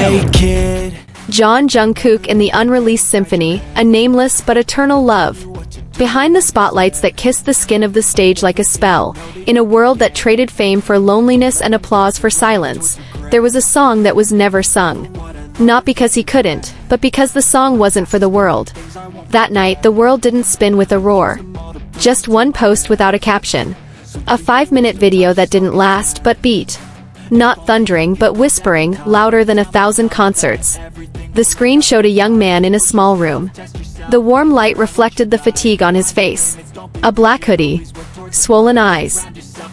Hey kid. Jungkook in the unreleased symphony, A Nameless but Eternal Love. Behind the spotlights that kissed the skin of the stage like a spell, in a world that traded fame for loneliness and applause for silence, there was a song that was never sung. Not because he couldn't, but because the song wasn't for the world. That night, the world didn't spin with a roar. Just one post without a caption. A 5-minute video that didn't last but beat. Not thundering but whispering, louder than 1,000 concerts. The screen showed a young man in a small room. The warm light reflected the fatigue on his face. A black hoodie. Swollen eyes.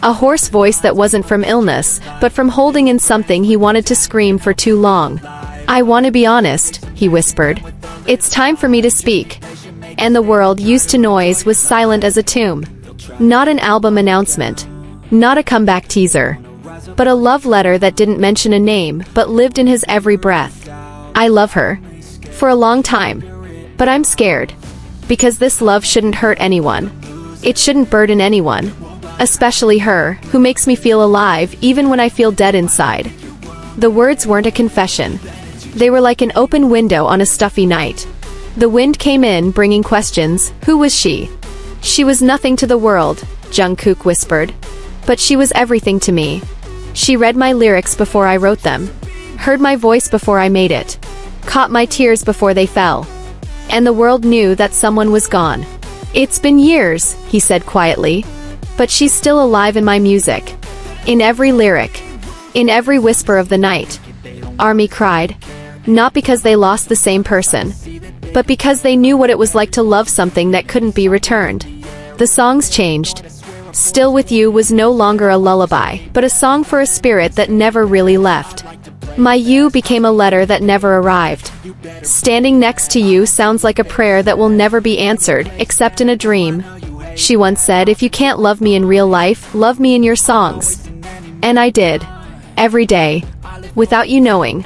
A hoarse voice that wasn't from illness, but from holding in something he wanted to scream for too long. "I want to be honest," he whispered. "It's time for me to speak." And the world, used to noise, was silent as a tomb. Not an album announcement. Not a comeback teaser. But a love letter that didn't mention a name, but lived in his every breath. "I love her. For a long time. But I'm scared. Because this love shouldn't hurt anyone. It shouldn't burden anyone. Especially her, who makes me feel alive even when I feel dead inside." The words weren't a confession. They were like an open window on a stuffy night. The wind came in, bringing questions. Who was she? "She was nothing to the world," Jungkook whispered. "But she was everything to me. She read my lyrics before I wrote them. Heard my voice before I made it. Caught my tears before they fell. And the world knew that someone was gone." "It's been years," he said quietly. "But she's still alive in my music. In every lyric. In every whisper of the night." ARMY cried. Not because they lost the same person, but because they knew what it was like to love something that couldn't be returned. The songs changed. Still With You was no longer a lullaby, but a song for a spirit that never really left. My You became a letter that never arrived. Standing next to you sounds like a prayer that will never be answered, except in a dream. She once said, "If you can't love me in real life, love me in your songs." And I did. Every day. Without you knowing.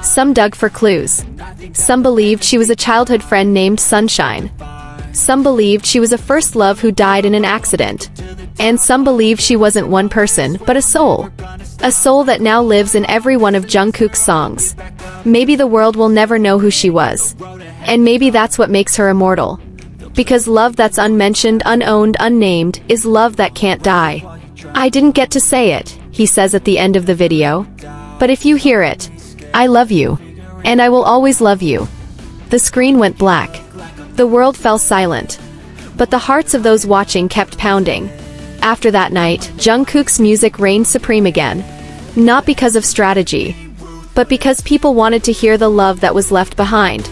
Some dug for clues. Some believed she was a childhood friend named Sunshine. Some believed she was a first love who died in an accident. And some believed she wasn't one person, but a soul. A soul that now lives in every one of Jungkook's songs. Maybe the world will never know who she was. And maybe that's what makes her immortal. Because love that's unmentioned, unowned, unnamed, is love that can't die. "I didn't get to say it," he says at the end of the video. "But if you hear it, I love you. And I will always love you." The screen went black. The world fell silent. But the hearts of those watching kept pounding. After that night, Jungkook's music reigned supreme again. Not because of strategy, but because people wanted to hear the love that was left behind.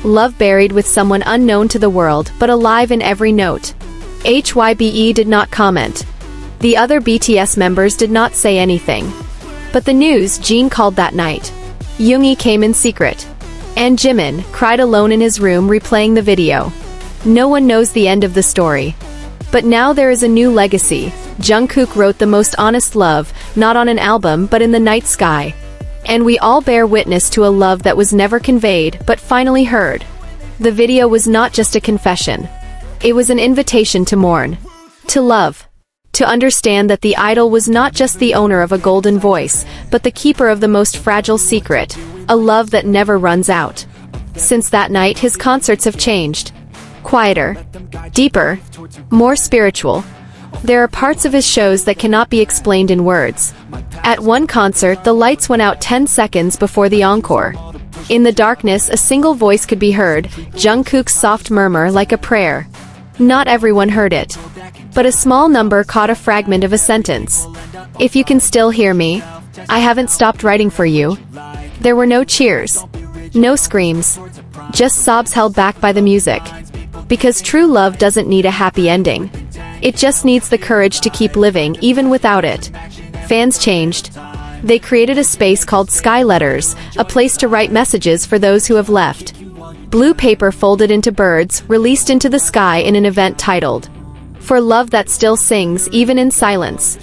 Love buried with someone unknown to the world, but alive in every note. HYBE did not comment. The other BTS members did not say anything. But the news, Jin called that night. Yoongi came in secret. And Jimin cried alone in his room replaying the video. No one knows the end of the story. But now there is a new legacy. Jungkook wrote the most honest love, not on an album but in the night sky. And we all bear witness to a love that was never conveyed, but finally heard. The video was not just a confession. It was an invitation to mourn. To love. To understand that the idol was not just the owner of a golden voice, but the keeper of the most fragile secret. A love that never runs out. Since that night, his concerts have changed. Quieter. Deeper. More spiritual. There are parts of his shows that cannot be explained in words. At one concert, the lights went out 10 seconds before the encore. In the darkness, a single voice could be heard, Jungkook's soft murmur like a prayer. Not everyone heard it. But a small number caught a fragment of a sentence. "If you can still hear me, I haven't stopped writing for you." There were no cheers. No screams. Just sobs held back by the music. Because true love doesn't need a happy ending. It just needs the courage to keep living even without it. Fans changed. They created a space called Sky Letters, a place to write messages for those who have left. Blue paper folded into birds, released into the sky in an event titled, "For Love That Still Sings Even in Silence."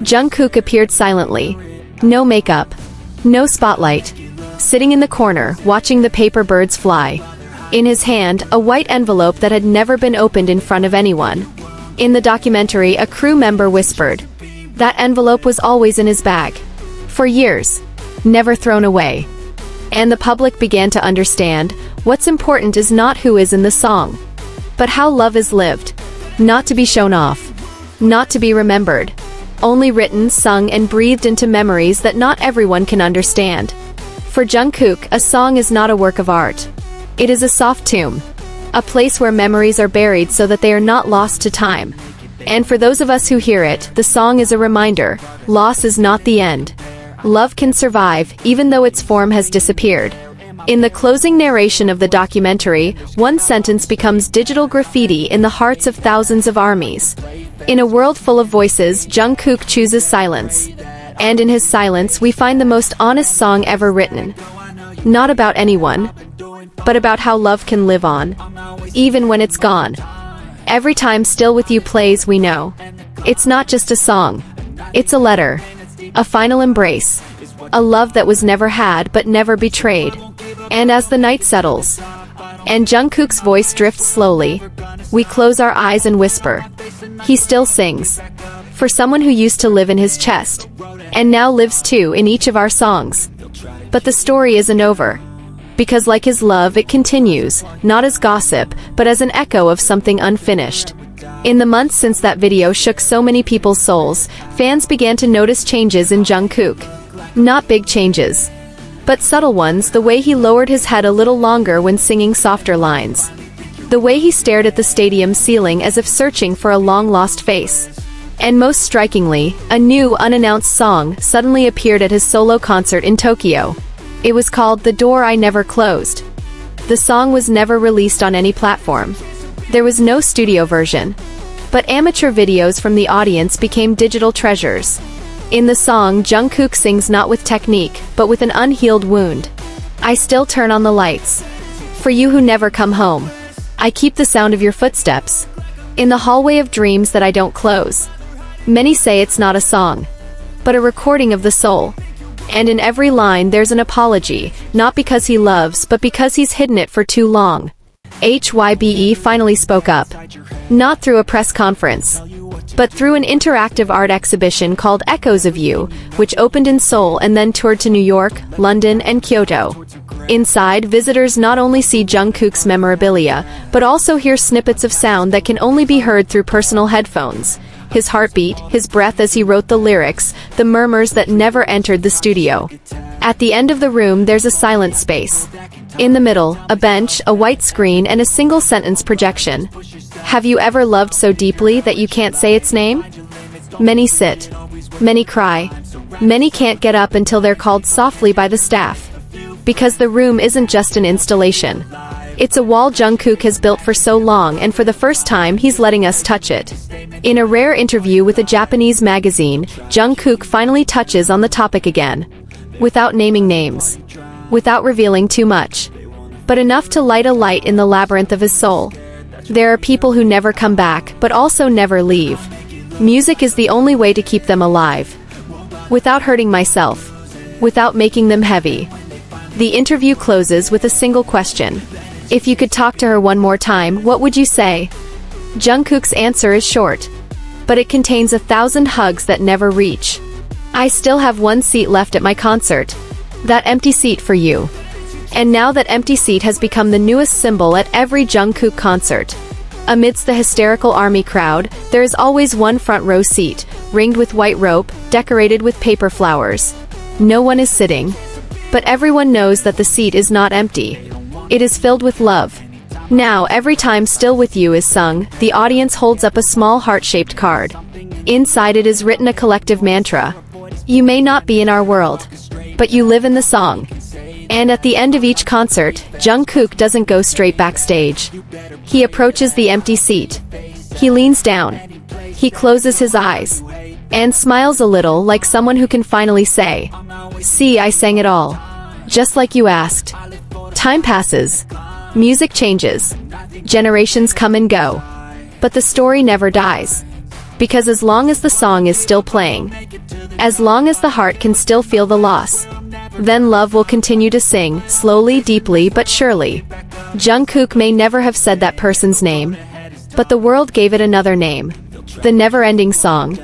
Jungkook appeared silently. No makeup. No spotlight. Sitting in the corner, watching the paper birds fly. In his hand, a white envelope that had never been opened in front of anyone. In the documentary, a crew member whispered. That envelope was always in his bag. For years. Never thrown away. And the public began to understand, what's important is not who is in the song, but how love is lived. Not to be shown off. Not to be remembered. Only written, sung, and breathed into memories that not everyone can understand. For Jungkook, a song is not a work of art. It is a soft tomb. A place where memories are buried so that they are not lost to time. And for those of us who hear it, the song is a reminder, loss is not the end. Love can survive, even though its form has disappeared. In the closing narration of the documentary, one sentence becomes digital graffiti in the hearts of thousands of armies. In a world full of voices, Jungkook chooses silence. And in his silence, we find the most honest song ever written. Not about anyone, but about how love can live on, even when it's gone. Every time Still With You plays, we know. It's not just a song. It's a letter. A final embrace. A love that was never had but never betrayed. And as the night settles, and Jungkook's voice drifts slowly, we close our eyes and whisper. He still sings. For someone who used to live in his chest, and now lives too in each of our songs. But the story isn't over. Because like his love, it continues, not as gossip, but as an echo of something unfinished. In the months since that video shook so many people's souls, fans began to notice changes in Jungkook. Not big changes, but subtle ones, the way he lowered his head a little longer when singing softer lines. The way he stared at the stadium ceiling as if searching for a long-lost face. And most strikingly, a new, unannounced song suddenly appeared at his solo concert in Tokyo. It was called The Door I Never Closed. The song was never released on any platform. There was no studio version. But amateur videos from the audience became digital treasures. In the song, Jungkook sings not with technique, but with an unhealed wound. I still turn on the lights. For you who never come home. I keep the sound of your footsteps. In the hallway of dreams that I don't close. Many say it's not a song, but a recording of the soul. And in every line there's an apology, not because he loves, but because he's hidden it for too long. HYBE finally spoke up. Not through a press conference, but through an interactive art exhibition called Echoes of You, which opened in Seoul and then toured to New York, London, and Kyoto. Inside, visitors not only see Jungkook's memorabilia, but also hear snippets of sound that can only be heard through personal headphones. His heartbeat, his breath as he wrote the lyrics, the murmurs that never entered the studio. At the end of the room there's a silent space. In the middle, a bench, a white screen, and a single-sentence projection. Have you ever loved so deeply that you can't say its name? Many sit. Many cry. Many can't get up until they're called softly by the staff. Because the room isn't just an installation. It's a wall Jungkook has built for so long, and for the first time he's letting us touch it. In a rare interview with a Japanese magazine, Jungkook finally touches on the topic again. Without naming names. Without revealing too much. But enough to light a light in the labyrinth of his soul. There are people who never come back, but also never leave. Music is the only way to keep them alive. Without hurting myself. Without making them heavy. The interview closes with a single question. If you could talk to her one more time, what would you say? Jungkook's answer is short. But it contains 1,000 hugs that never reach. I still have one seat left at my concert. That empty seat for you. And now that empty seat has become the newest symbol at every Jungkook concert. Amidst the hysterical ARMY crowd, there is always one front row seat, ringed with white rope, decorated with paper flowers. No one is sitting. But everyone knows that the seat is not empty. It is filled with love. Now, every time Still With You is sung, the audience holds up a small heart-shaped card. Inside it is written a collective mantra. You may not be in our world, but you live in the song. And at the end of each concert, Jungkook doesn't go straight backstage. He approaches the empty seat. He leans down. He closes his eyes. And smiles a little, like someone who can finally say, "See, I sang it all. Just like you asked." Time passes. Music changes. Generations come and go. But the story never dies. Because as long as the song is still playing, as long as the heart can still feel the loss, then love will continue to sing, slowly, deeply, but surely. Jungkook may never have said that person's name, but the world gave it another name. The never-ending song.